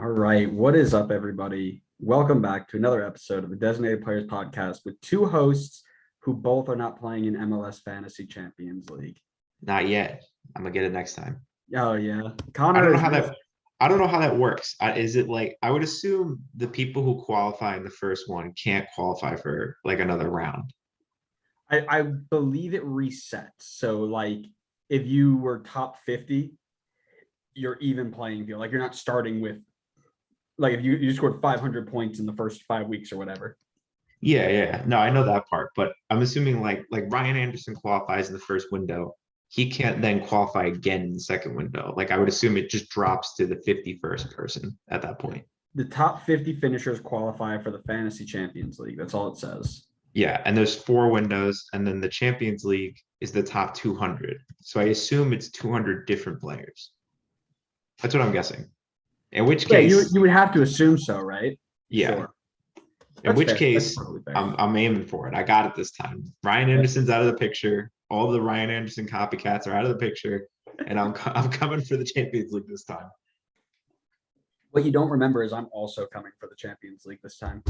All right. What is up, everybody? Welcome back to another episode of the Designated Players Podcast with two hosts who both are not playing in MLS Fantasy Champions League. Not yet. I'm gonna get it next time. Oh, yeah. I Connor don't know is how that. I don't know how that works. Is it like I would assume the people who qualify in the first one can't qualify for like another round. I believe it resets. So, like, if you were top 50, you're even playing field. Like, you're not starting with, like, if you scored 500 points in the first 5 weeks or whatever. Yeah. No, I know that part, but I'm assuming like Ryan Anderson qualifies in the first window. He can't then qualify again in the second window. Like I would assume it just drops to the 51st person at that point. The top 50 finishers qualify for the Fantasy Champions League. That's all it says. Yeah, and there's 4 windows, and then the Champions League is the top 200. So I assume it's 200 different players. That's what I'm guessing. In which case, you would have to assume so, right? yeah. Sure. In which Fair. case, Totally I'm aiming for it. I got it this time. Ryan Anderson's out of the picture. All the Ryan Anderson copycats are out of the picture, and I'm coming for the Champions League this time. What you don't remember is I'm also coming for the Champions League this time.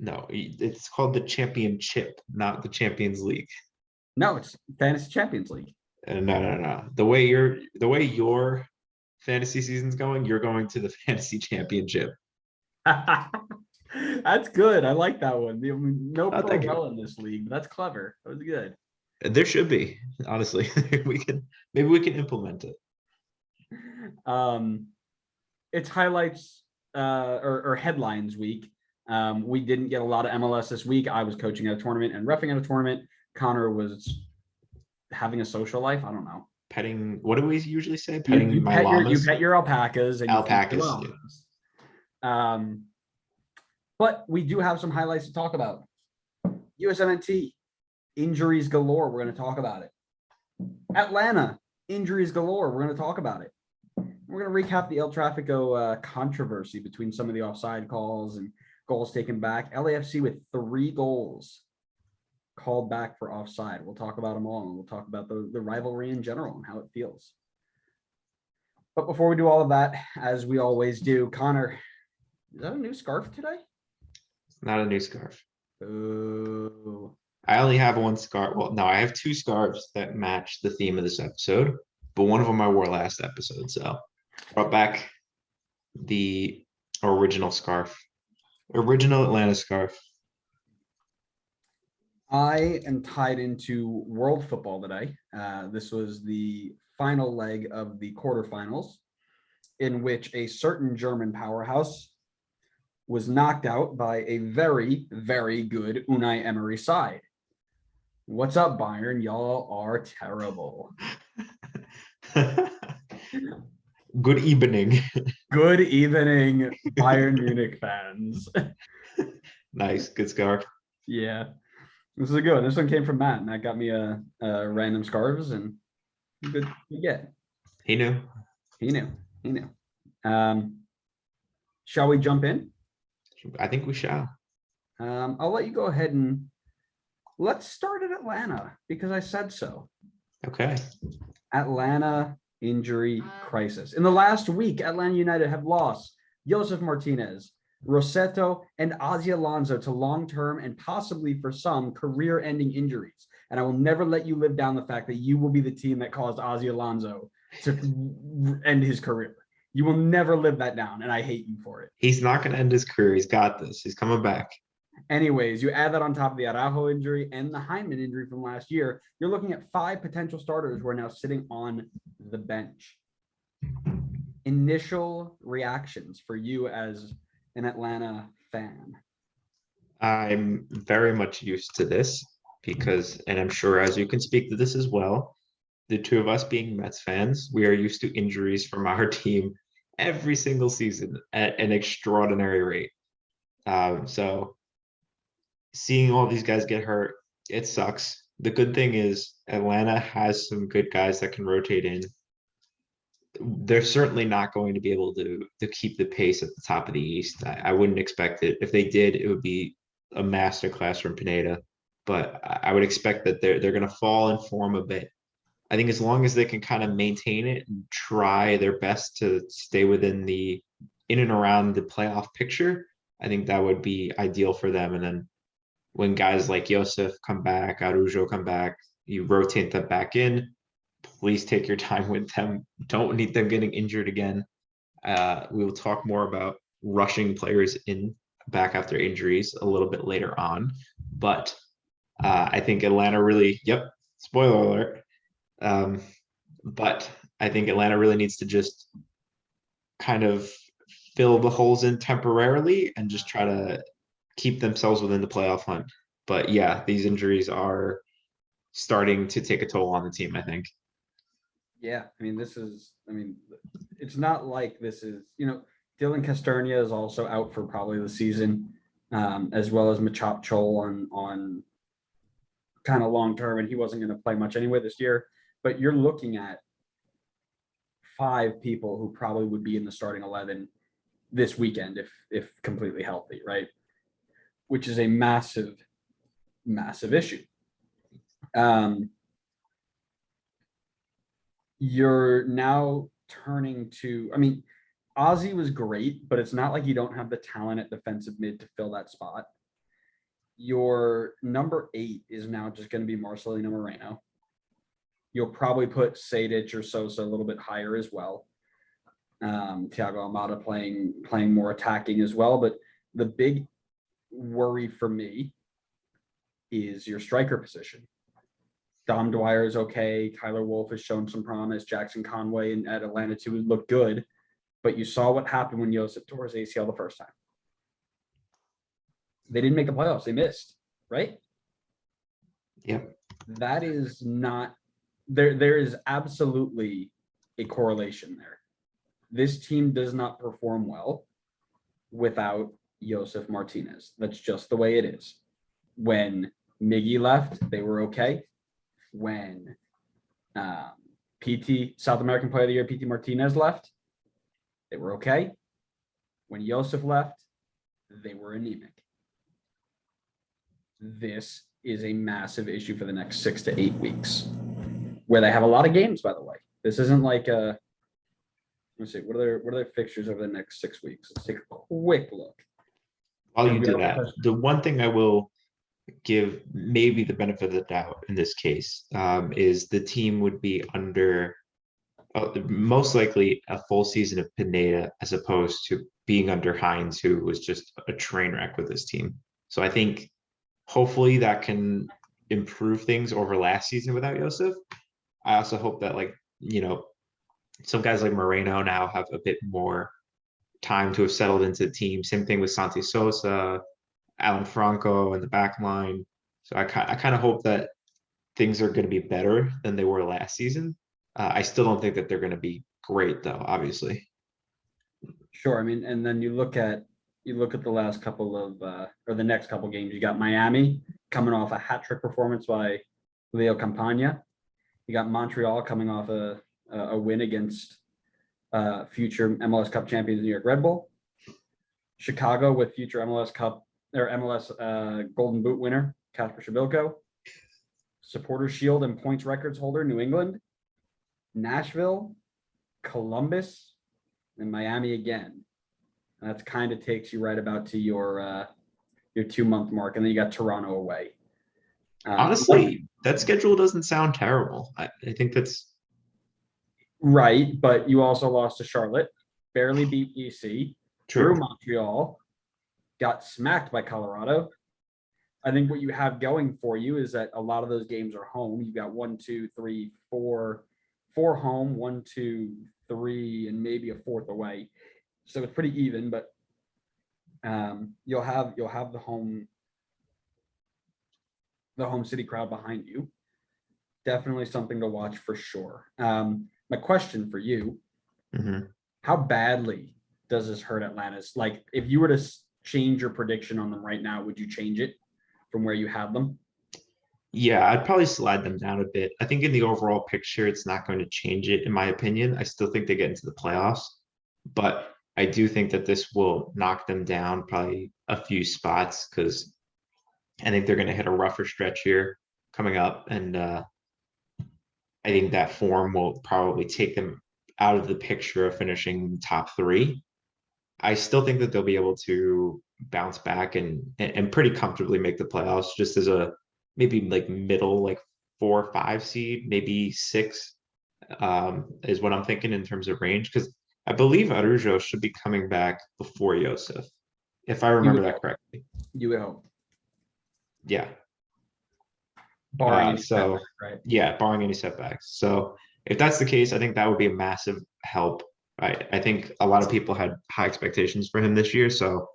No, it's called the Championship, not the Champions League. No, it's Fantasy Champions League. No. The way your fantasy season's going, you're going to the Fantasy Championship. That's good. I like that one. No pro in this league, but that's clever. That was good. There should be, honestly. Maybe we can implement it. It's highlights or headlines week. We didn't get a lot of MLS this week. I was coaching at a tournament and reffing at a tournament. Connor was having a social life. I don't know. Petting. What do we usually say? Petting you pet your alpacas and alpacas. Yeah. But we do have some highlights to talk about. USMNT, injuries galore. We're going to talk about it. Atlanta, injuries galore. We're going to talk about it. We're going to recap the El Trafico controversy between some of the offside calls and goals taken back. LAFC with 3 goals called back for offside. We'll talk about them all, and we'll talk about the rivalry in general and how it feels. But before we do all of that, as we always do, Connor, is that a new scarf today? Not a new scarf. Ooh. I only have one scarf. Well, no, I have 2 scarves that match the theme of this episode, but one of them I wore last episode. So brought back the original scarf, original Atlanta scarf. I am tied into world football today. This was the final leg of the quarterfinals, in which a certain German powerhouse was knocked out by a very, very good Unai Emery side. What's up, Bayern? Y'all are terrible. Good evening. Good evening, Bayern Munich fans. Nice. Good scarf. Yeah. This is a good one. This one came from Matt. Matt got me a random scarves, and good to get. He knew. Shall we jump in? I think we shall. I'll let you go ahead and let's start at Atlanta because I said so. Okay. Atlanta injury crisis. In the last week, Atlanta United have lost Josef Martinez, Rossetto, and Ozzy Alonso to long-term and possibly for some career-ending injuries. And I will never let you live down the fact that you will be the team that caused Ozzy Alonso to end his career. You will never live that down, and I hate you for it. He's not going to end his career. He's got this. He's coming back. Anyways, you add that on top of the Araujo injury and the Hyndman injury from last year, you're looking at 5 potential starters who are now sitting on the bench. Initial reactions for you as an Atlanta fan? I'm very much used to this because, and I'm sure as you can speak to this as well, the two of us being Mets fans, we are used to injuries from our team every single season at an extraordinary rate. So seeing all these guys get hurt, it sucks. The good thing is Atlanta has some good guys that can rotate in. They're certainly not going to be able to keep the pace at the top of the East. I wouldn't expect it. If they did, it would be a masterclass from Pineda. But I would expect that they're going to fall in form a bit. I think as long as they can kind of maintain it and try their best to stay within the in and around the playoff picture, I think that would be ideal for them. And then when guys like Josef come back, Arujo come back, you rotate them back in. Please take your time with them. Don't need them getting injured again. We will talk more about rushing players in back after injuries a little bit later on. But I think Atlanta really, yep, spoiler alert. But I think Atlanta really needs to just kind of fill the holes in temporarily and just try to keep themselves within the playoff hunt. But yeah, these injuries are starting to take a toll on the team, I think. Yeah, I mean, it's not like this is, Dylan Casternia is also out for probably the season, as well as Machop Chol on kind of long term, and he wasn't going to play much anyway this year. But you're looking at 5 people who probably would be in the starting 11 this weekend if completely healthy, right? Which is a massive, massive issue. You're now turning to, I mean, Ozzy was great, but it's not like you don't have the talent at defensive mid to fill that spot. Your number 8 is now just going to be Marcelino Moreno. You'll probably put Sejdic or Sosa a little bit higher as well. Thiago Almada playing more attacking as well. But the big worry for me is your striker position. Dom Dwyer is okay. Kyler Wolf has shown some promise. Jackson Conway and at Atlanta too look good. But you saw what happened when Josef tore his ACL the first time. They didn't make the playoffs. They missed, right? Yep. That is not there. There is absolutely a correlation there. This team does not perform well without Josef Martinez. That's just the way it is. When Miggy left, they were okay. When PT, South American Player of the Year, PT Martinez left, they were okay. When Josef left, they were anemic. This is a massive issue for the next 6 to 8 weeks, where they have a lot of games, by the way. This isn't like let's see, what are their fixtures over the next 6 weeks? Let's take a quick look. While you do that, the one thing I will give maybe the benefit of the doubt in this case is the team would be under most likely a full season of Pineda as opposed to being under Hines, who was just a train wreck with this team. So I think hopefully that can improve things over last season without Josef. I also hope that, like, some guys like Moreno now have a bit more time to have settled into the team. Same thing with Santi Sosa, Alan Franco in the back line. So I kind of hope that things are going to be better than they were last season. I still don't think that they're going to be great, though, obviously. Sure. I mean, and then you look at the last couple of or the next couple games. You got Miami coming off a hat trick performance by Leo Campagna. You got Montreal coming off a win against future MLS Cup champions New York Red Bull. Chicago with future MLS Cup or MLS Golden Boot winner Kasper Shabilko. Supporters Shield and points records holder New England. Nashville, Columbus, and Miami again. And that kind of takes you right about to your 2-month mark, and then you got Toronto away. Honestly, that schedule doesn't sound terrible. I think that's right, but you also lost to Charlotte, barely beat EC, true. Drew Montreal, got smacked by Colorado. I think what you have going for you is that a lot of those games are home. You've got 1, 2, 3, 4 home, 1, 2, 3, and maybe a 4th away. So it's pretty even, but you'll have the home city crowd behind you. Definitely something to watch for sure. My question for you, how badly does this hurt Atlanta's? Like, if you were to change your prediction on them right now, would you change it from where you have them? Yeah, I'd probably slide them down a bit. I think in the overall picture, it's not going to change it, in my opinion. I still think they get into the playoffs, but I do think that this will knock them down probably a few spots because I think they're going to hit a rougher stretch here coming up. And I think that form will probably take them out of the picture of finishing top 3. I still think that they'll be able to bounce back and pretty comfortably make the playoffs, just as a maybe like middle, like 4 or 5 seed, maybe 6, is what I'm thinking in terms of range. Because I believe Arujo should be coming back before Yosef, if I You remember would that hope. correctly. You would hope, Yeah. barring any So setback, right? yeah, barring any setbacks. So if that's the case, I think that would be a massive help. I think a lot of people had high expectations for him this year. So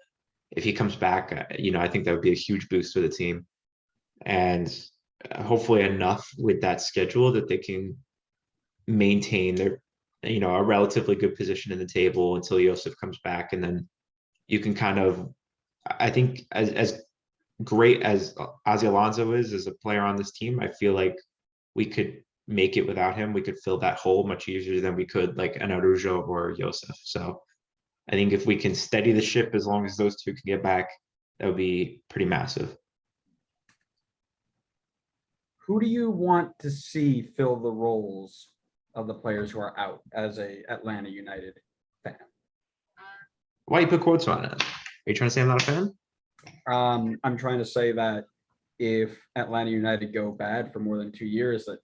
if he comes back, I think that would be a huge boost for the team. And hopefully enough with that schedule that they can maintain their, a relatively good position in the table until Yosef comes back. And then you can kind of, I think as great as Ozzy Alonso is as a player on this team, I feel like we could make it without him. We could fill that hole much easier than we could like an Arujo or Yosef. So I think if we can steady the ship as long as those two can get back, that would be pretty massive. Who do you want to see fill the roles of the players who are out as a Atlanta United fan? Why you put quotes on it? Are you trying to say I'm not a fan? I'm trying to say that if Atlanta United go bad for more than 2 years, that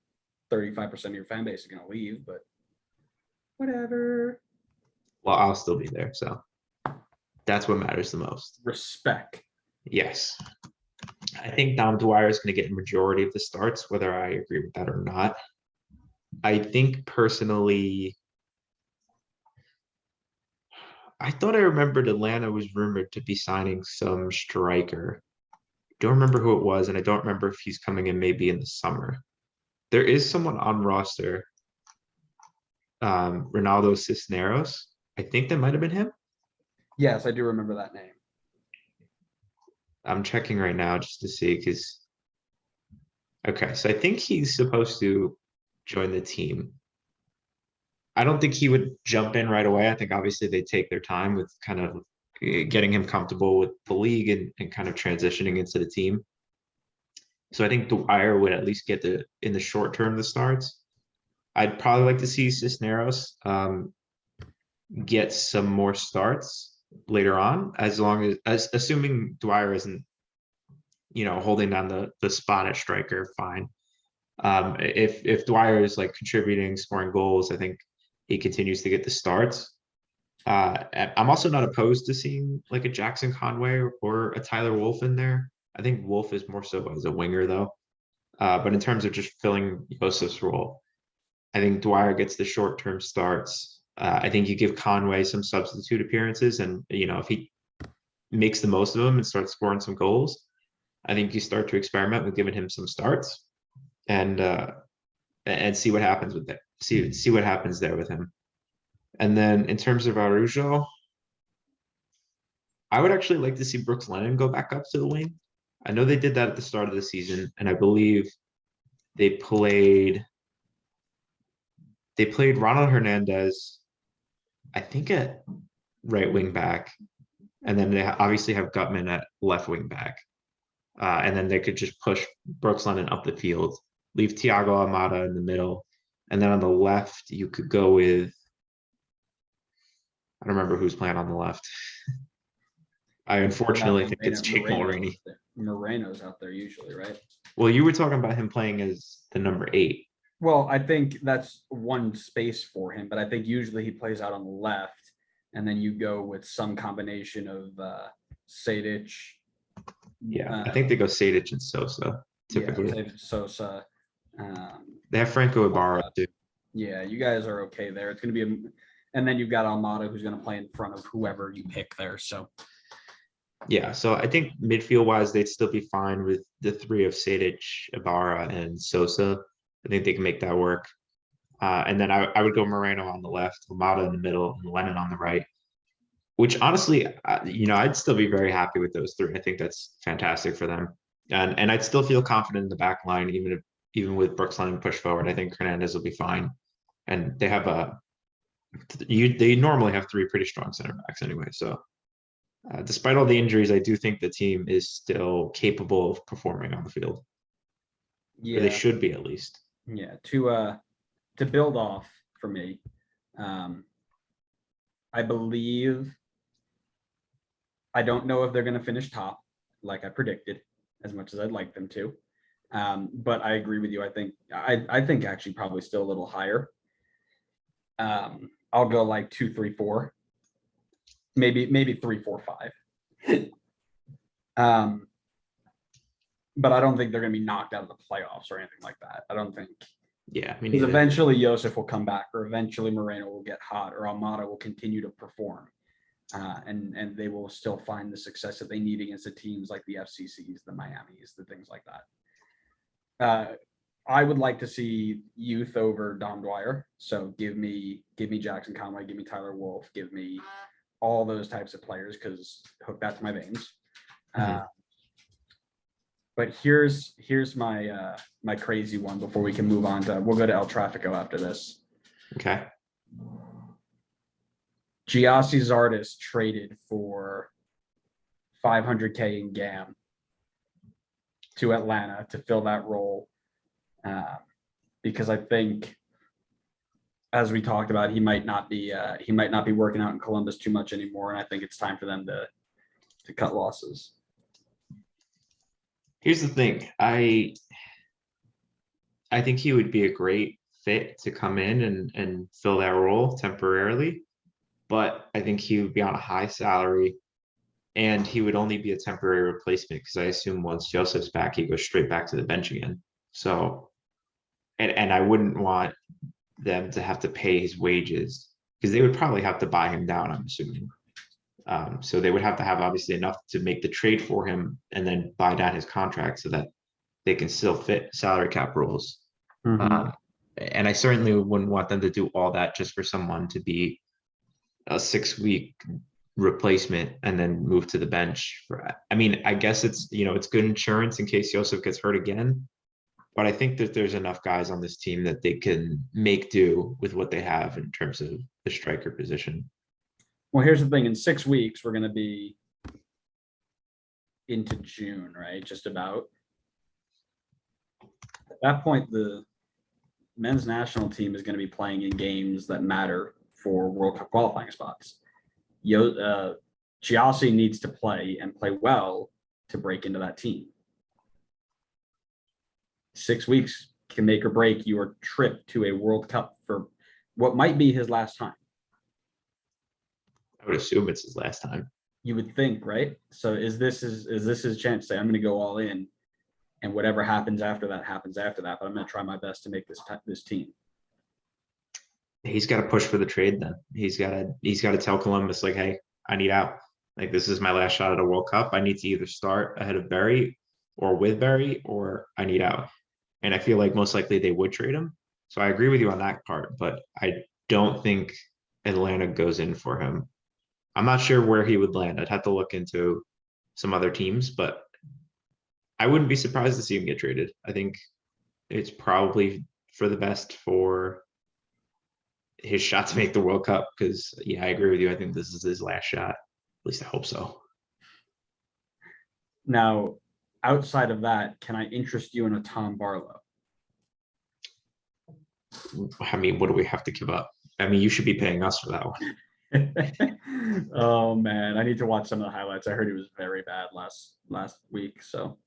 35% of your fan base is going to leave, but whatever. Well, I'll still be there. So that's what matters the most. Respect. Yes. I think Dom Dwyer is going to get a majority of the starts, whether I agree with that or not. I think personally, I thought I remembered Atlanta was rumored to be signing some striker. Don't remember who it was, and I don't remember if he's coming in maybe in the summer. There is someone on roster, Ronaldo Cisneros. I think that might have been him. Yes, I do remember that name. I'm checking right now just to see because. Okay, so I think he's supposed to join the team. I don't think he would jump in right away. I think obviously they take their time with kind of getting him comfortable with the league and kind of transitioning into the team. So I think Dwyer would at least get in the short term the starts. I'd probably like to see Cisneros get some more starts later on, as long as assuming Dwyer isn't, holding down the spot at striker, fine. If Dwyer is like contributing, scoring goals, I think he continues to get the starts. I'm also not opposed to seeing like a Jackson Conway or a Tyler Wolf in there. I think Wolf is more so as a winger though. But in terms of just filling Yosef's role, I think Dwyer gets the short-term starts. I think you give Conway some substitute appearances, and if he makes the most of them and starts scoring some goals, I think you start to experiment with giving him some starts and see what happens with that. See what happens there with him. And then in terms of Arujo, I would actually like to see Brooks Lennon go back up to the wing. I know they did that at the start of the season, and I believe they played Ronald Hernandez, I think at right wing back, and then they obviously have Gutman at left wing back. And then they could just push Brooks Lennon up the field, leave Thiago Almada in the middle, and then on the left you could go with, I don't remember who's playing on the left. I unfortunately think it's Jake Mulroney. Moreno's out there usually, right? Well, you were talking about him playing as the number 8. Well, I think that's one space for him, but I think usually he plays out on the left, and then you go with some combination of Sejdic. Yeah, I think they go Sejdic and Sosa typically. Yeah, Sejdic, Sosa. They have Franco Ibarra too. Yeah, you guys are okay there. It's going to be and then you've got Almada who's going to play in front of whoever you pick there. So. Yeah, so I think midfield wise, they'd still be fine with the 3 of Sejdic, Ibarra, and Sosa. I think they can make that work. And then I would go Moreno on the left, Almada in the middle, and Lennon on the right. Which honestly, I'd still be very happy with those 3. I think that's fantastic for them, and I'd still feel confident in the back line, even with Brooks Lennon push forward. I think Hernandez will be fine, and they have they normally have 3 pretty strong center backs anyway. So. Despite all the injuries, I do think the team is still capable of performing on the field. Yeah, or they should be at least. Yeah, to build off for me, I believe I don't know if they're going to finish top, like I predicted, as much as I'd like them to. But I agree with you. I think actually probably still a little higher. I'll go like 2, 3, 4, maybe 3, 4, 5. But I don't think they're going to be knocked out of the playoffs or anything like that. I don't think. Yeah, me Because neither. eventually Josef will come back, or eventually Moreno will get hot, or Almada will continue to perform. And they will still find the success that they need against the teams like the FCCs, the Miamis, the things like that. I would like to see youth over Dom Dwyer. So give me Jackson Conway, give me Tyler Wolf, give me all those types of players, because hook that to my veins. But here's my my crazy one before we can move on to, we'll go to El Trafico after this. Okay. Giassi Zardes traded for $500K in GAM to Atlanta to fill that role, because I think, as we talked about, he might not be working out in Columbus too much anymore, and I think it's time for them to cut losses. Here's the thing. I think he would be a great fit to come in and fill that role temporarily, but I think he would be on a high salary, and he would only be a temporary replacement, because I assume once Joseph's back, he goes straight back to the bench again. So, and I wouldn't want them to have to pay his wages, because they would probably have to buy him down, I'm assuming. So they would have to have obviously enough to make the trade for him and then buy down his contract so that they can still fit salary cap rules. And I certainly wouldn't want them to do all that just for someone to be a 6-week replacement and then move to the bench. I mean, I guess it's, it's good insurance in case Joseph gets hurt again. But I think that there's enough guys on this team that they can make do with what they have in terms of the striker position. Well, here's the thing. In 6 weeks, we're going to be into June, right? Just about. At that point, the men's national team is going to be playing in games that matter for World Cup qualifying spots. Giassi needs to play and play well to break into that team. 6 weeks can make or break your trip to a World Cup for what might be his last time. I would assume it's his last time. You would think, right? So is this his chance to say, I'm going to go all in, and whatever happens after that happens after that, but I'm going to try my best to make this team. He's got to push for the trade then. He's got to tell Columbus, like, hey, I need out. Like, this is my last shot at a World Cup. I need to either start ahead of Barry or with Barry, or I need out. And I feel like most likely they would trade him. So I agree with you on that part, but I don't think Atlanta goes in for him. I'm not sure where he would land. I'd have to look into some other teams, but I wouldn't be surprised to see him get traded. I think it's probably for the best for his shot to make the World Cup, because, yeah, I agree with you. I think this is his last shot. At least I hope so. Now, outside of that, can I interest you in a Tom Barlow? I mean, what do we have to give up? I mean, you should be paying us for that one. Oh man, I need to watch some of the highlights. I heard he was very bad last week. So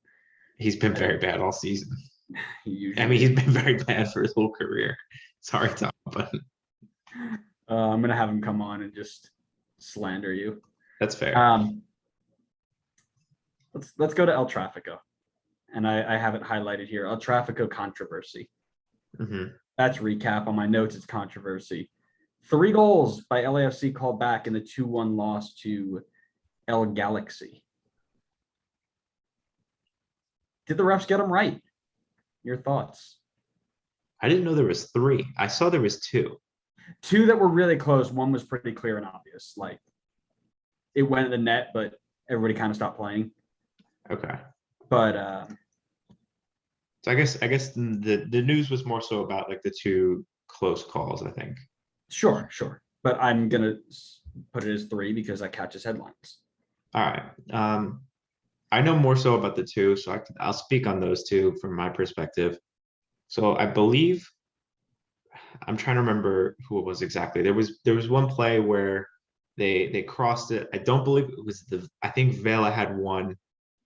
he's been very bad all season. He's been very bad for his whole career. Sorry, Tom, but I'm gonna have him come on and just slander you. That's fair. Let's go to El Trafico, and I have it highlighted here. El Trafico controversy. That's recap on my notes. It's controversy. 3 goals by LAFC called back in the 2-1 loss to El Galaxy. Did the refs get them right? Your thoughts? I didn't know there was 3. I saw there was 2. 2 that were really close. One was pretty clear and obvious. Like, it went in the net, but everybody kind of stopped playing. Okay. But so I guess the news was more so about like the 2 close calls, I think. Sure. But I'm gonna put it as 3 because that catches headlines. All right. I know more so about the 2, so I'll speak on those 2 from my perspective. So I believe, I'm trying to remember who it was exactly. There was one play where They crossed it. I don't believe it was I think Vela had one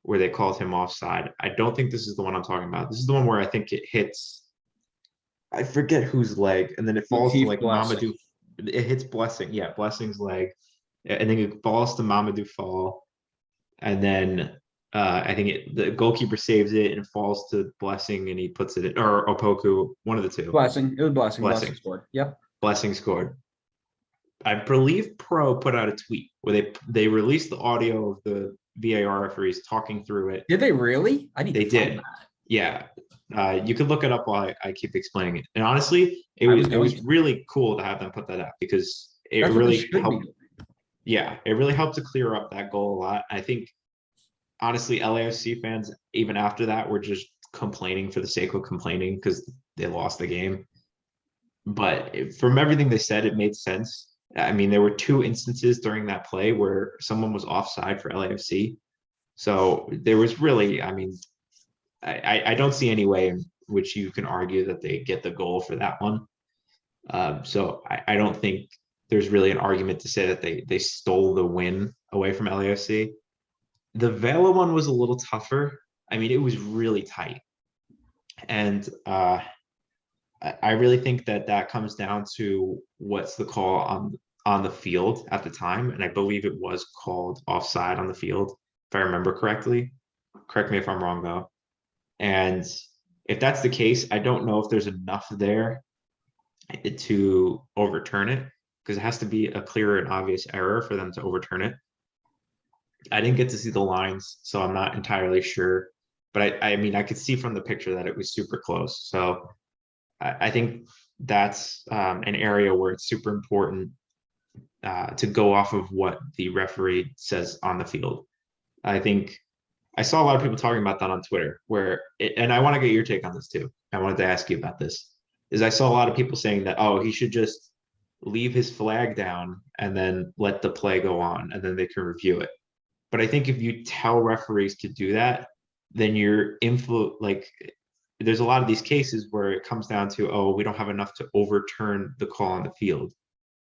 where they called him offside. I don't think this is the one I'm talking about. This is the one where I think it hits, I forget whose leg, and then it falls to Latif like Blessing. Mamadou. It hits Blessing. Yeah, Blessing's leg. And then it falls to Mamadou Fall. And then I think the goalkeeper saves it and it falls to Blessing and he puts it in, or Opoku, one of the two. Blessing. It was Blessing. Blessing. Blessing scored. Yep. Blessing scored. I believe Pro put out a tweet where they released the audio of the VAR referees talking through it. Did they really? I need They to find did. that. Yeah. You could look it up while I keep explaining it. And honestly, it I was was going to. really cool to have them put that out because it That's what this really should be helped. doing. Yeah, it really helped to clear up that goal a lot. I think honestly, LAFC fans, even after that, were just complaining for the sake of complaining because they lost the game. But from everything they said, it made sense. I mean, there were two instances during that play where someone was offside for LAFC. So there was really, I mean, I don't see any way in which you can argue that they get the goal for that one. So I don't think there's really an argument to say that they stole the win away from LAFC. The Vela one was a little tougher. I mean, it was really tight. And I really think that comes down to what's the call on the field at the time. And I believe it was called offside on the field, if I remember correctly. Correct me if I'm wrong, though. And if that's the case, I don't know if there's enough there to overturn it, because it has to be a clear and obvious error for them to overturn it. I didn't get to see the lines, so I'm not entirely sure. But I mean, I could see from the picture that it was super close. So I think that's an area where it's super important to go off of what the referee says on the field. I think I saw a lot of people talking about that on Twitter, and I want to get your take on this too. I wanted to ask you about this. I saw a lot of people saying that, oh, he should just leave his flag down and then let the play go on, and then they can review it. But I think if you tell referees to do that, then you're there's a lot of these cases where it comes down to, oh, we don't have enough to overturn the call on the field.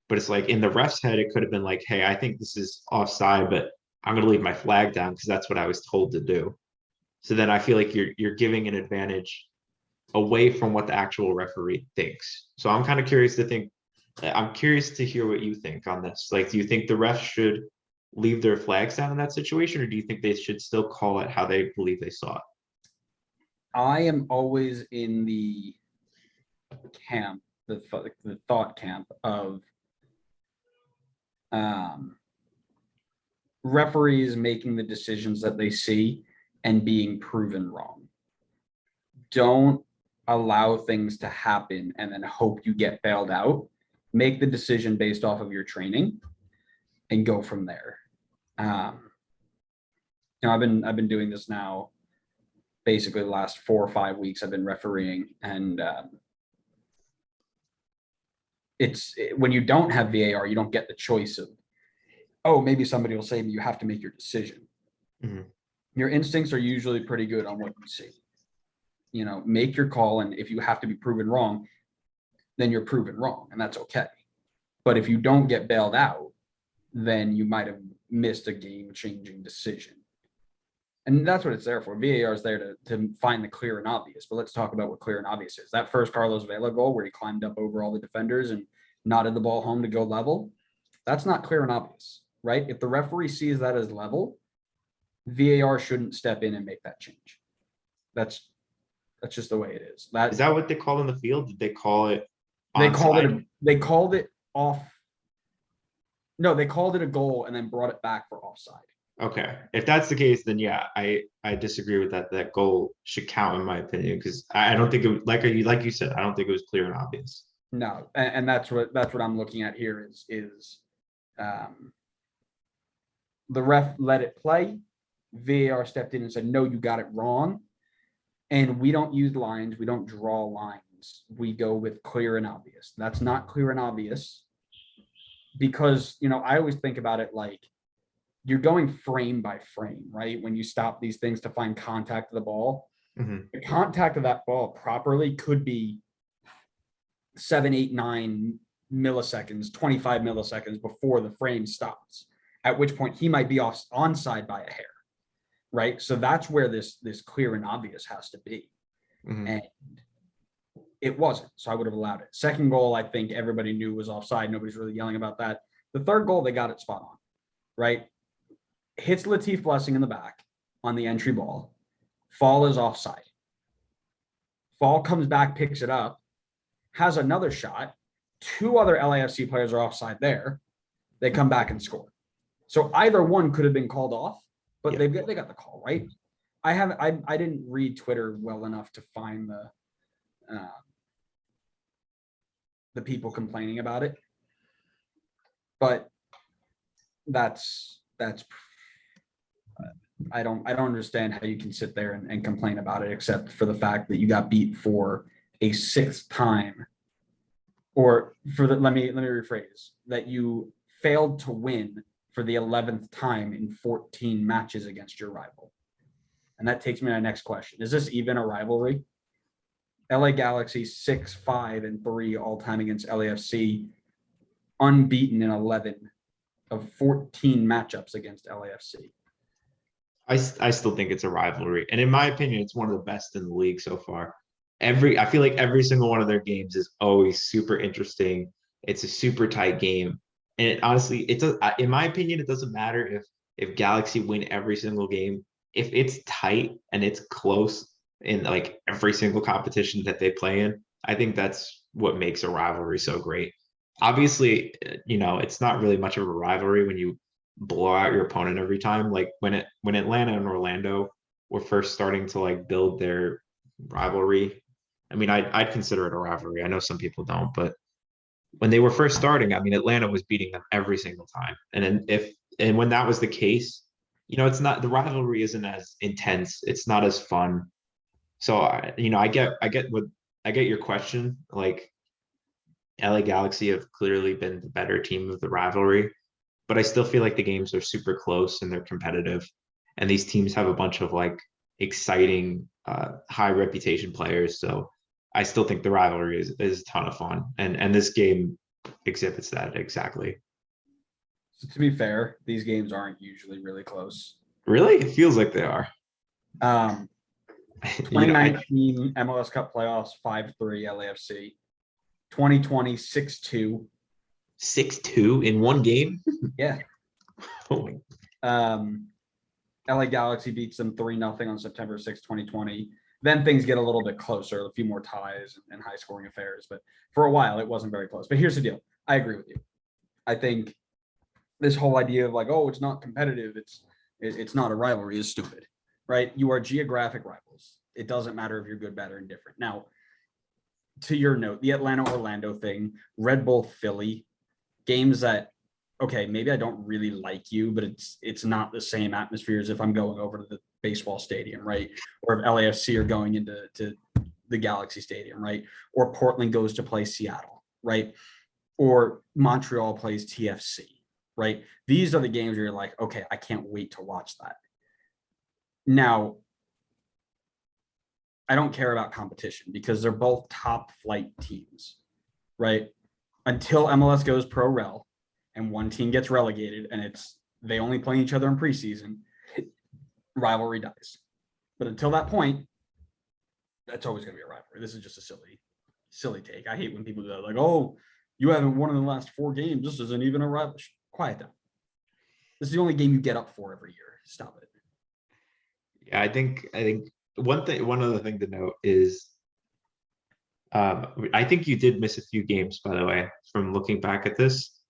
But it's like in the ref's head, it could have been like, hey, I think this is offside, but I'm going to leave my flag down because that's what I was told to do. So then I feel like you're giving an advantage away from what the actual referee thinks. So I'm kind of curious to hear what you think on this. Like, do you think the refs should leave their flags down in that situation, or do you think they should still call it how they believe they saw it? I am always in the camp, the thought camp of referees making the decisions that they see and being proven wrong. Don't allow things to happen and then hope you get bailed out. Make the decision based off of your training and go from there. I've been doing this now basically the last 4 or 5 weeks. I've been refereeing, and when you don't have VAR, you don't get the choice of, oh, maybe somebody will say you have to make your decision. Mm-hmm. Your instincts are usually pretty good on what you see. Make your call, and if you have to be proven wrong, then you're proven wrong, and that's okay. But if you don't get bailed out, then you might have missed a game-changing decision. And that's what it's there for. VAR is there to find the clear and obvious. But let's talk about what clear and obvious is. That first Carlos Vela goal where he climbed up over all the defenders and nodded the ball home to go level, that's not clear and obvious, right? If the referee sees that as level, VAR shouldn't step in and make that change. That's just the way it is. Is that what they call in the field? Did they call it onside? They called it off. No, they called it a goal and then brought it back for offside. Okay. If that's the case, then yeah, I disagree with that. That goal should count in my opinion, because I don't think it, like you said, I don't think it was clear and obvious. No, and that's what I'm looking at here is the ref let it play. VAR stepped in and said, no, you got it wrong. And we don't use lines. We don't draw lines. We go with clear and obvious. That's not clear and obvious because, I always think about it like you're going frame by frame, right? When you stop these things to find contact of the ball, the contact of that ball properly could be 7, 8, 9 milliseconds, 25 milliseconds before the frame stops, at which point he might be onside by a hair, right? So that's where this clear and obvious has to be. And it wasn't, so I would have allowed it. Second goal, I think everybody knew was offside. Nobody's really yelling about that. The third goal, they got it spot on, right? Hits Latif Blessing in the back on the entry ball. Fall is offside. Fall comes back, picks it up, has another shot. Two other LAFC players are offside there. They come back and score. So either one could have been called off, but they got the call, right? I didn't read Twitter well enough to find the people complaining about it, but that's I don't understand how you can sit there and complain about it, except for the fact that you got beat for a sixth time, or for the let me rephrase that you failed to win for the 11th time in 14 matches against your rival. And that takes me to my next question. Is this even a rivalry? LA Galaxy 6-5-3 all time against LAFC, unbeaten in 11 of 14 matchups against LAFC. I still think it's a rivalry. And in my opinion, it's one of the best in the league so far. I feel like every single one of their games is always super interesting. It's a super tight game. And honestly, in my opinion, it doesn't matter if Galaxy win every single game. If it's tight and it's close in like every single competition that they play in, I think that's what makes a rivalry so great. Obviously, it's not really much of a rivalry when you blow out your opponent every time. Like when Atlanta and Orlando were first starting to like build their rivalry. I mean, I'd consider it a rivalry. I know some people don't, but when they were first starting, I mean, Atlanta was beating them every single time. And then when that was the case, it's not, the rivalry isn't as intense. It's not as fun. So I get your question. Like LA Galaxy have clearly been the better team of the rivalry, but I still feel like the games are super close and they're competitive. And these teams have a bunch of like exciting, high reputation players. So I still think the rivalry is a ton of fun. And this game exhibits that exactly. So to be fair, these games aren't usually really close. Really? It feels like they are. 2019 MLS Cup playoffs, 5-3 LAFC. 2020, 6-2. 6-2 in one game? Yeah. Oh my. LA Galaxy beats them 3-0 on September 6, 2020. Then things get a little bit closer, a few more ties and high scoring affairs. But for a while, it wasn't very close. But here's the deal. I agree with you. I think this whole idea of like, oh, it's not competitive, it's not a rivalry is stupid, right? You are geographic rivals. It doesn't matter if you're good, bad, or indifferent. Now, to your note, the Atlanta-Orlando thing, Red Bull Philly, games that, okay, maybe I don't really like you, but it's not the same atmosphere as if I'm going over to the baseball stadium, right? Or if LAFC are going into the Galaxy Stadium, right? Or Portland goes to play Seattle, right? Or Montreal plays TFC, right? These are the games where you're like, okay, I can't wait to watch that. Now, I don't care about competition because they're both top flight teams, right? Until MLS goes pro rel and one team gets relegated and they only play each other in preseason, rivalry dies. But until that point, that's always going to be a rivalry. This is just a silly take. I hate when people do that. Like, oh, you haven't won in the last 4 games. This isn't even a rivalry. Quiet down. This is the only game you get up for every year. Stop it. Yeah, I think one other thing to note is I think you did miss a few games, by the way, from looking back at this.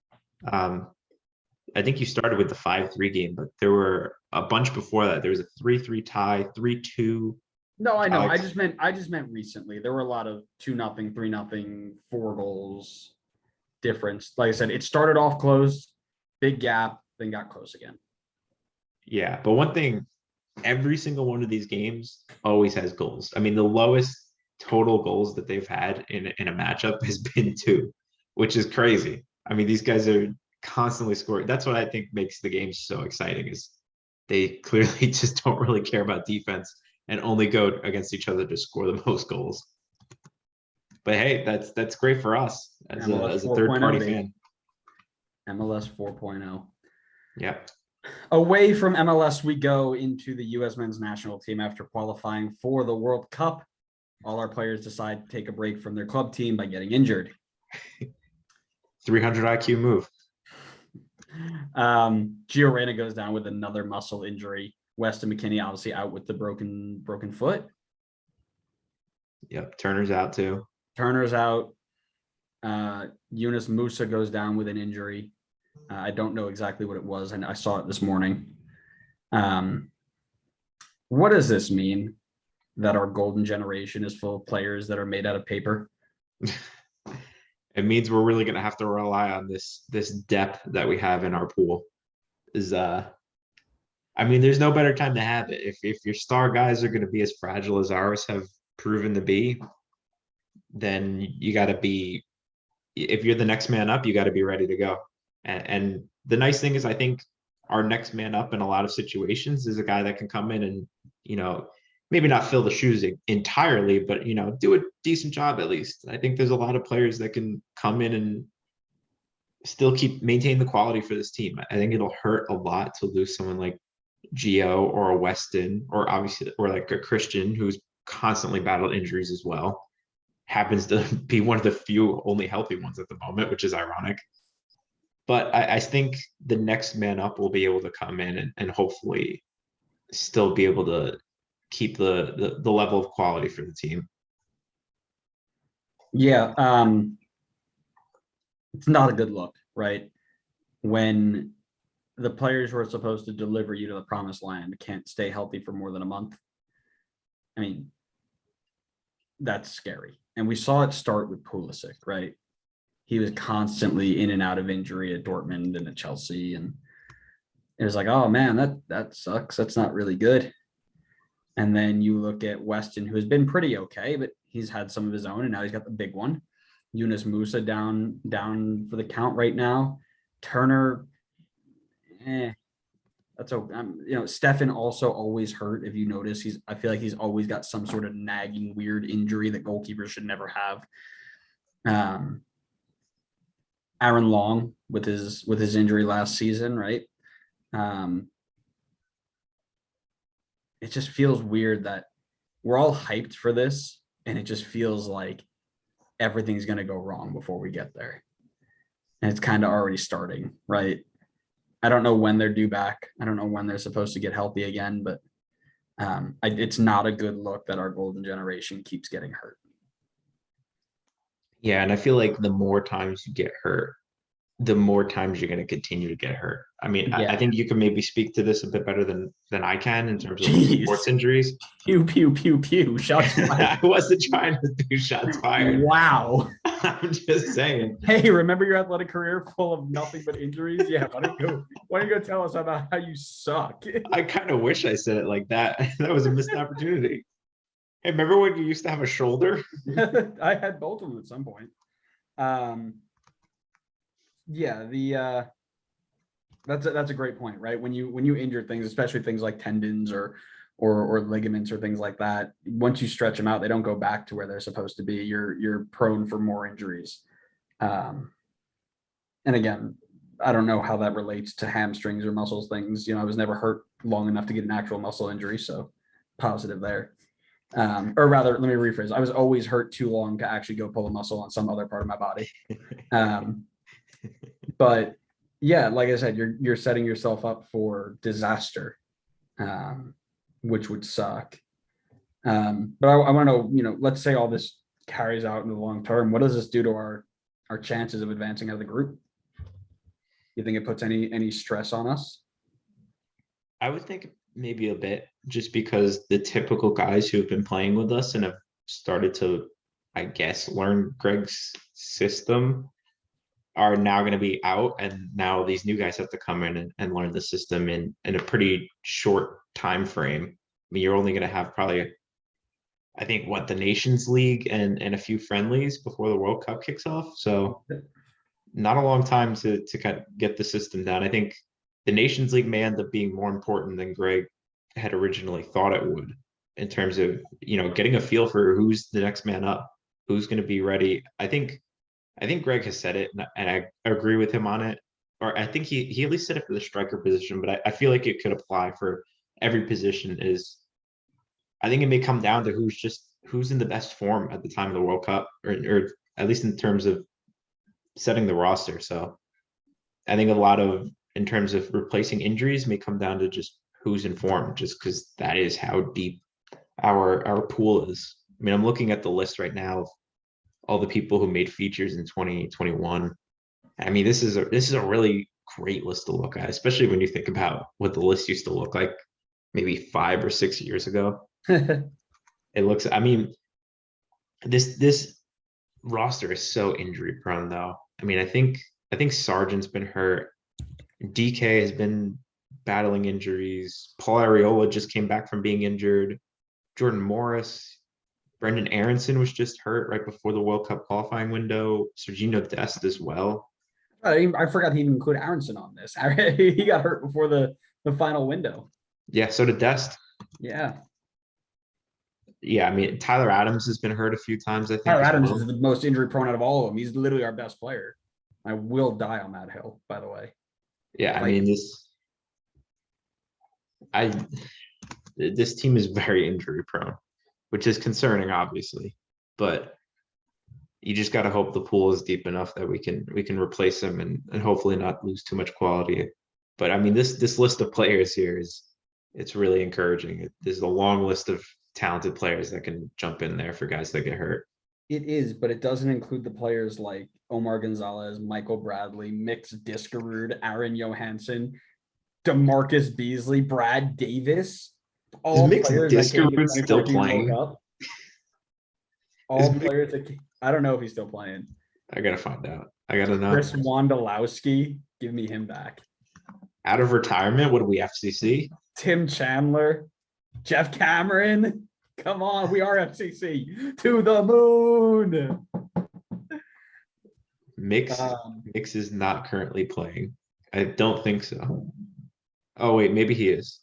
I think you started with the 5-3 game, but there were a bunch before that. There was a 3-3 tie, 3-2. No, I know. I just meant recently. There were a lot of 2-0, 3-0, 4 goals difference. Like I said, it started off close, big gap, then got close again. Yeah, but one thing, every single one of these games always has goals. I mean, the lowest total goals that they've had in a matchup has been 2, which is crazy. I mean, these guys are constantly scoring. That's what I think makes the game so exciting, is they clearly just don't really care about defense and only go against each other to score the most goals. But hey, that's great for us as MLS a third 4.0, party baby. fan. MLS 4.0. Yep. Away from MLS, we go into the U.S. men's national team after qualifying for the World Cup. All our players decide to take a break from their club team by getting injured. 300 IQ move. Gio Reyna goes down with another muscle injury. Weston McKennie obviously out with the broken foot. Yep. Turner's out too. Turner's out. Yunus Musa goes down with an injury. I don't know exactly what it was, and I saw it this morning. What does this mean that our golden generation is full of players that are made out of paper? It means we're really going to have to rely on this depth that we have in our pool. I mean, there's no better time to have it. If your star guys are going to be as fragile as ours have proven to be, then you got to be. If you're the next man up, you got to be ready to go. And the nice thing is, I think our next man up in a lot of situations is a guy that can come in and, maybe not fill the shoes entirely, but, do a decent job at least. I think there's a lot of players that can come in and still maintain the quality for this team. I think it'll hurt a lot to lose someone like Gio or a Weston or obviously, or like a Christian who's constantly battled injuries as well. Happens to be one of the few only healthy ones at the moment, which is ironic. But I think the next man up will be able to come in and hopefully still be able to keep the level of quality for the team. Yeah. It's not a good look, right? When the players who are supposed to deliver you to the promised land can't stay healthy for more than a month. I mean, that's scary. And we saw it start with Pulisic, right? He was constantly in and out of injury at Dortmund and at Chelsea. And it was like, oh man, that sucks. That's not really good. And then you look at Weston, who has been pretty okay, but he's had some of his own, and now he's got the big one. Yunus Musa down for the count right now. Turner, that's okay. Stefan also always hurt. If you notice, I feel like he's always got some sort of nagging weird injury that goalkeepers should never have. Aaron Long with his injury last season, right? It just feels weird that we're all hyped for this, and it just feels like everything's going to go wrong before we get there. And it's kind of already starting, right? I don't know when they're due back. I don't know when they're supposed to get healthy again, but it's not a good look that our golden generation keeps getting hurt. Yeah, and I feel like the more times you get hurt, the more times you're going to continue to get hurt. I mean, Yeah. I think you can maybe speak to this a bit better than I can in terms of sports injuries. Pew, pew, pew, pew. Shots fired. I wasn't trying to do shots fired. Wow. I'm just saying. Hey, remember your athletic career full of nothing but injuries? Yeah, why don't you go tell us about how you suck? I kind of wish I said it like that. That was a missed opportunity. Hey, remember when you used to have a shoulder? I had both of them at some point. Yeah, that's a great point, right? When you injure things, especially things like tendons or ligaments or things like that, once you stretch them out, they don't go back to where they're supposed to be. You're prone for more injuries. And again, I don't know how that relates to hamstrings or muscles things. I was never hurt long enough to get an actual muscle injury, so positive there. Or rather, let me rephrase. I was always hurt too long to actually go pull a muscle on some other part of my body. But yeah, like I said, you're setting yourself up for disaster, which would suck. But I want to know, let's say all this carries out in the long term. What does this do to our chances of advancing out of the group? You think it puts any stress on us? I would think maybe a bit, just because the typical guys who have been playing with us and have started to, I guess, learn Greg's system are now going to be out, and now these new guys have to come in and learn the system in a pretty short time frame. I mean, you're only going to have probably, I think, the Nations League and a few friendlies before the World Cup kicks off. So not a long time to kind of get the system down. I think the Nations League may end up being more important than Greg had originally thought it would, in terms of, getting a feel for who's the next man up. who's going to be ready. I think Greg has said it, and I agree with him on it. Or I think he at least said it for the striker position, but I feel like it could apply for every position. I think it may come down to who's in the best form at the time of the World Cup, or at least in terms of setting the roster. So I think a lot of, in terms of replacing injuries, may come down to just who's in form, just because that is how deep our pool is. I mean, I'm looking at the list right now of all the people who made features in 2021. I mean, this is a really great list to look at, especially when you think about what the list used to look like maybe 5 or 6 years ago. It looks, I mean, this roster is so injury prone though. I mean, I think Sargent's been hurt. DK has been battling injuries. Paul Arriola just came back from being injured. Jordan Morris, Brendan Aronson was just hurt right before the World Cup qualifying window. Serginho Dest as well. I forgot to even include Aronson on this. He got hurt before the final window. Yeah, so did Dest. Yeah. Yeah, I mean, Tyler Adams has been hurt a few times, I think. Tyler Adams is the most injury prone out of all of them. He's literally our best player. I will die on that hill, by the way. Yeah, I mean, this team is very injury prone, which is concerning, obviously. But you just got to hope the pool is deep enough that we can replace them and hopefully not lose too much quality. But I mean, this list of players here it's really encouraging. There's a long list of talented players that can jump in there for guys that get hurt. It is, but it doesn't include the players like Omar Gonzalez, Michael Bradley, Mix Diskerud, Aaron Johansson, DeMarcus Beasley, Brad Davis. All Is Mix players that came to Diskerud still 2014 World playing? Cup. All players that I don't know if he's still playing. I gotta find out. I gotta know. Chris Wondolowski, give me him back. Out of retirement, what do we FCC? Tim Chandler, Jeff Cameron. Come on, we are FCC to the moon. Mix is not currently playing. I don't think so. Oh wait, maybe he is.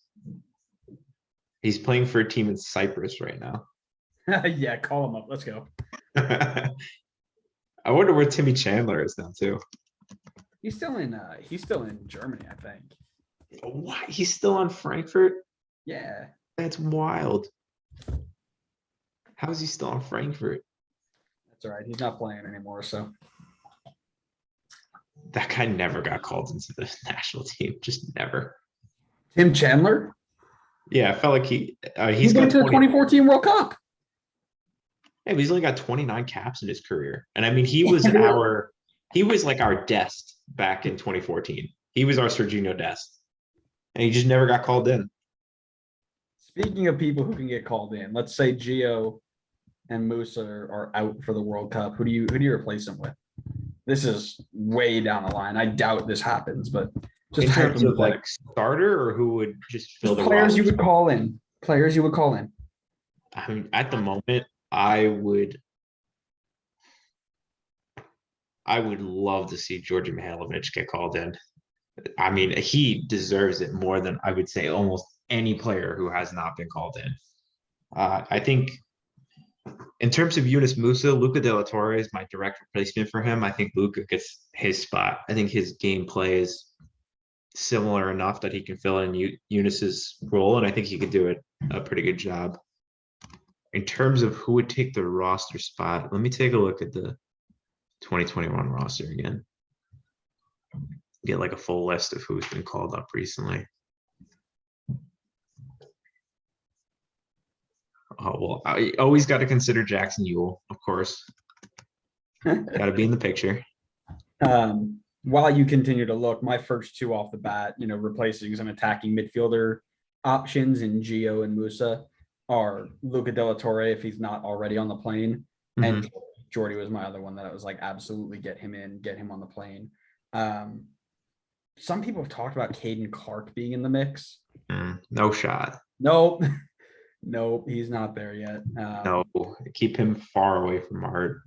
He's playing for a team in Cyprus right now. Yeah, call him up. Let's go. I wonder where Timmy Chandler is now too. He's still in Germany, I think. What? He's still on Frankfurt? Yeah. That's wild. How is he still on Frankfurt? That's all right. He's not playing anymore, so that guy never got called into the national team. Just never. Tim Chandler? Yeah, I felt like he's been to the 2014 World Cup. Yeah, but he's only got 29 caps in his career. And I mean, he was like our Dest back in 2014. He was our Serginho Dest. And he just never got called in. Speaking of people who can get called in, let's say Gio and Musa are out for the World Cup. Who do you replace them with? This is way down the line. I doubt this happens, but just in terms of like starter, or who would just fill the players you would call in. Players you would call in. I mean, at the moment, I would love to see Georgi Mihailovic get called in. I mean, he deserves it more than I would say almost any player who has not been called in. I think in terms of Yunus Musa, Luca De La Torre is my direct replacement for him. I think Luca gets his spot. I think his gameplay is similar enough that he can fill in Yunus's role, and I think he could do a pretty good job. In terms of who would take the roster spot, let me take a look at the 2021 roster again. Get like a full list of who's been called up recently. Oh, well, I always got to consider Jackson Ewell, of course. Got to be in the picture. While you continue to look, my first two off the bat, replacing some attacking midfielder options in Gio and Musa are Luca De La Torre, if he's not already on the plane. And Jordy was my other one that I was like, absolutely get him in, get him on the plane. Some people have talked about Caden Clark being in the mix. No shot. Nope. Nope, he's not there yet. No, keep him far away from our.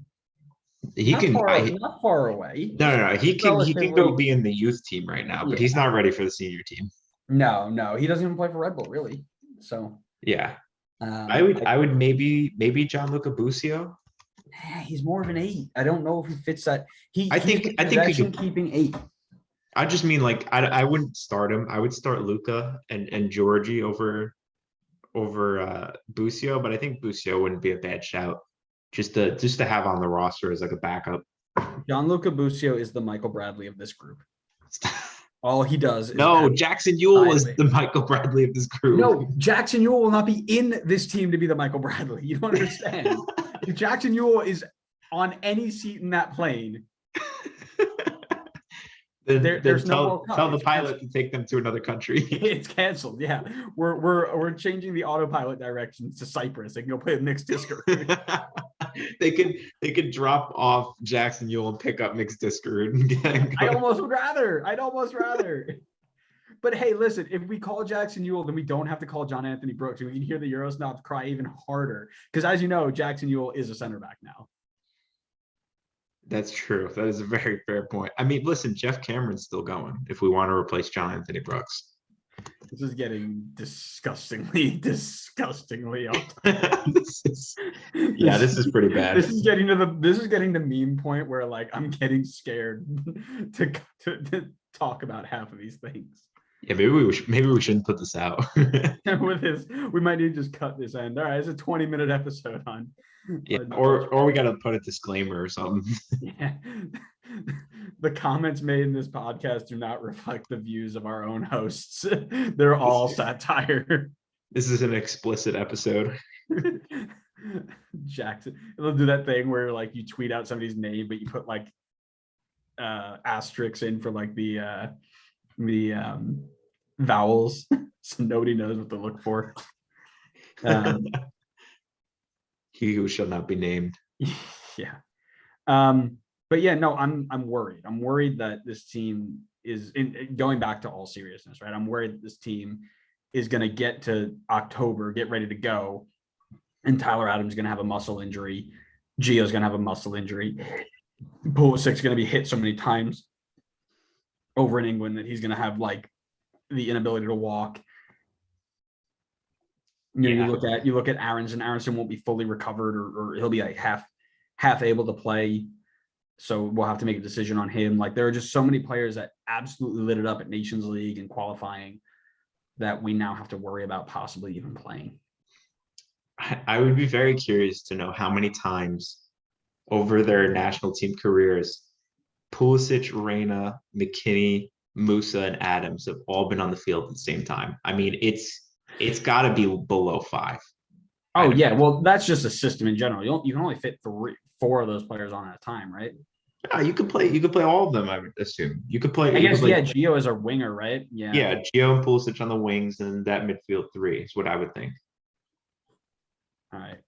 Not far away. No. He can go be in the youth team right now, but he's not ready for the senior team. No, he doesn't even play for Red Bull, really. So yeah, I would maybe Gianluca Busio He's more of an 8. I don't know if he fits that. I think you could. Keeping 8. I just mean like I wouldn't start him. I would start Luca and Georgie over Busio, but I think Busio wouldn't be a bad shout. Just to have on the roster as like a backup. Gianluca Busio is the Michael Bradley of this group. All he does is no, Jackson Ewell is the Michael Bradley of this group. No, Jackson Ewell will not be in this team to be the Michael Bradley. You don't understand. If Jackson Ewell is on any seat in that plane, there's no tell the pilot to take them to another country. It's canceled. Yeah, we're changing the autopilot directions to Cyprus. They can go play with Mixed Discord. they could drop off Jackson Ewell and pick up Mixed Discord. I'd almost rather. But hey, listen, if we call Jackson Ewell, then we don't have to call John Anthony Brooks. We can hear the Eurosnobs cry even harder. Because as you know, Jackson Ewell is a center back now. That's true. That is a very fair point. I mean, listen, Jeff Cameron's still going if we want to replace John Anthony Brooks. This is getting disgustingly off. This is pretty bad. This is getting the meme point where like I'm getting scared to talk about half of these things. Yeah, maybe we shouldn't put this out. With this, we might need to just cut this end. All right, it's a 20-minute episode on. Yeah, or we gotta put a disclaimer or something. Yeah. The comments made in this podcast do not reflect the views of our own hosts. They're all satire. This is an explicit episode. Jackson, they'll do that thing where like you tweet out somebody's name, but you put like asterisks in for like the vowels, so nobody knows what to look for. He who shall not be named. Yeah. But yeah, no, I'm worried. I'm worried that this team is going back to all seriousness, right? I'm worried that this team is going to get to October, get ready to go, and Tyler Adams is going to have a muscle injury. Gio's going to have a muscle injury. Pulisic's going to be hit so many times over in England that he's going to have like the inability to walk. You look at Aronson. Aronson won't be fully recovered, or he'll be like half able to play. So we'll have to make a decision on him. Like there are just so many players that absolutely lit it up at Nations League and qualifying that we now have to worry about possibly even playing. I would be very curious to know how many times over their national team careers, Pulisic, Reyna, McKinney, Musa, and Adams have all been on the field at the same time. I mean, it's got to be below 5. Oh yeah, well that's just a system in general. You can only fit 4 of those players on at a time, right? Yeah, you could play all of them. I would assume you could play. Gio is a winger, right? Yeah. Yeah, Gio and Pulisic on the wings, and that midfield 3 is what I would think. All right.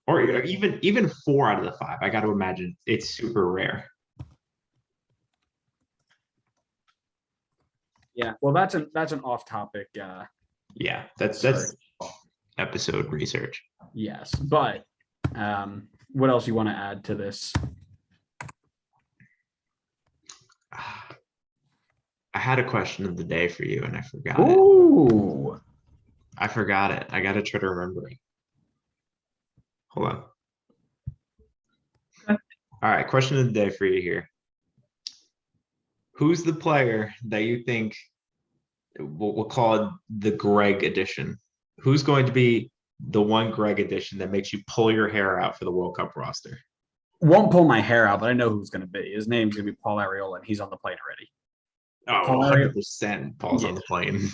Or even 4 out of the 5. I got to imagine it's super rare. Yeah. Well, that's an off topic. Yeah, that's episode research. Yes, but what else you want to add to this? I had a question of the day for you, and I forgot it. I forgot it. I got to try to remember it. Hold on. All right, question of the day for you here. Who's the player that you think we'll call it the Greg edition? Who's going to be the one Greg edition that makes you pull your hair out for the World Cup roster? Won't pull my hair out, but I know who's going to be. His name's going to be Paul Arriola, and he's on the plane already. Oh, 100% Paul's on the plane.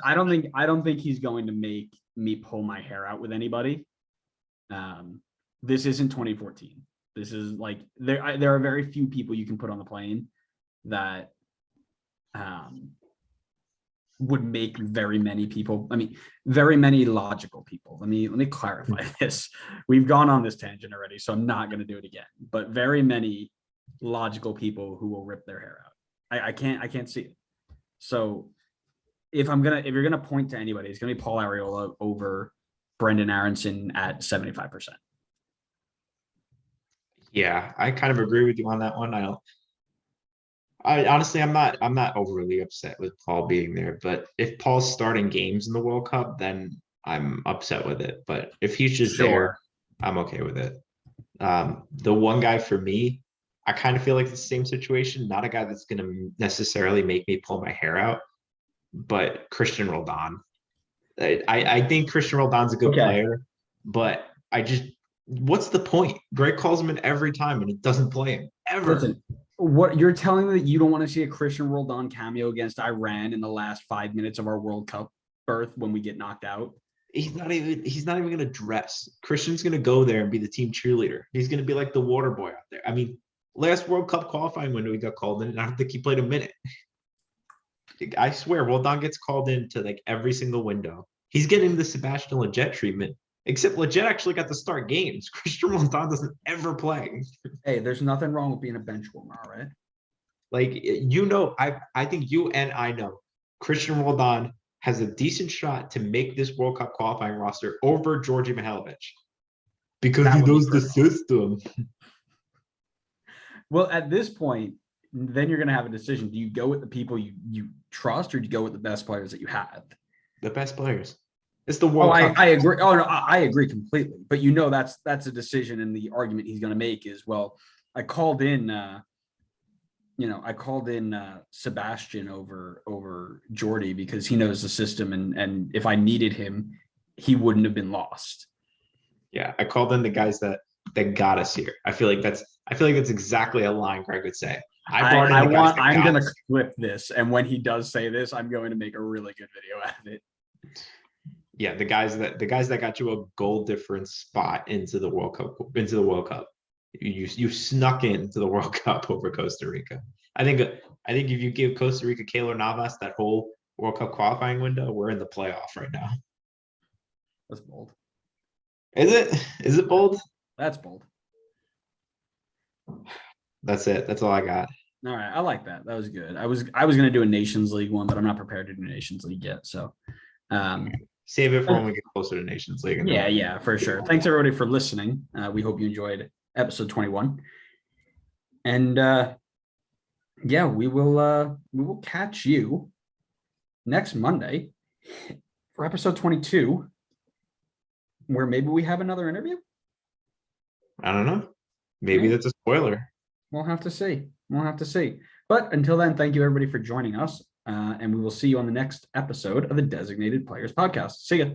I don't think he's going to make me pull my hair out with anybody. This isn't 2014. This is like there are very few people you can put on the plane that would make very many people. I mean, very many logical people. Let me clarify this. We've gone on this tangent already, so I'm not going to do it again. But very many logical people who will rip their hair out. I can't see it. So if you're gonna point to anybody, it's gonna be Paul Arriola over Brendan Aronson at 75%. Yeah, I kind of agree with you on that one. I honestly, I'm not overly upset with Paul being there, but if Paul's starting games in the World Cup, then I'm upset with it. But if he's just there, I'm okay with it. The one guy for me, I kind of feel like it's the same situation. Not a guy that's going to necessarily make me pull my hair out, but Christian Roldan. I think Christian Roldan's a good Okay. player, but what's the point? Greg calls him in every time and he doesn't play him ever. Listen, what you're telling me that you don't want to see a Christian Roldan cameo against Iran in the last 5 minutes of our World Cup berth when we get knocked out? He's not even going to dress. Christian's going to go there and be the team cheerleader. He's going to be like the water boy out there. I mean, last World Cup qualifying window he got called in, and I don't think he played a minute. I swear, Roldan gets called into like every single window. He's getting the Sebastian Lletget treatment, except Lletget actually got to start games. Christian Roldan doesn't ever play. Hey, there's nothing wrong with being a bench warmer, all right? Like, I think you and I know Christian Roldan has a decent shot to make this World Cup qualifying roster over Georgi Mihailovic because That he would be knows the critical. system. Well, at this point, then you're going to have a decision. Do you go with the people you trust, or do you go with the best players that you have? The best players. It's the Oh, World Cup. I agree. Oh, no, I agree completely. But that's a decision, and the argument he's going to make is, well, I called in Sebastian over Jordy because he knows the system, and if I needed him, he wouldn't have been lost. Yeah, I called in the guys that got us here. I feel like that's exactly a line Greg would say. I'm going to clip this, and when he does say this, I'm going to make a really good video out of it. Yeah, the guys that got you a goal difference spot into the World Cup. You snuck into the World Cup over Costa Rica. I think if you give Costa Rica Keylor Navas that whole World Cup qualifying window, we're in the playoff right now. That's bold. Is it? Is it bold? That's bold. That's it. That's all I got. All right, I like that. That was good. I was going to do a Nations League one, but I'm not prepared to do Nations League yet. So, save it for when we get closer to Nations League. Yeah, for sure. Thanks everybody for listening. We hope you enjoyed episode 21, and we will catch you next Monday for episode 22, where maybe we have another interview. I don't know. Maybe that's a spoiler. We'll have to see. But until then, thank you everybody for joining us. And we will see you on the next episode of the Designated Players Podcast. See ya.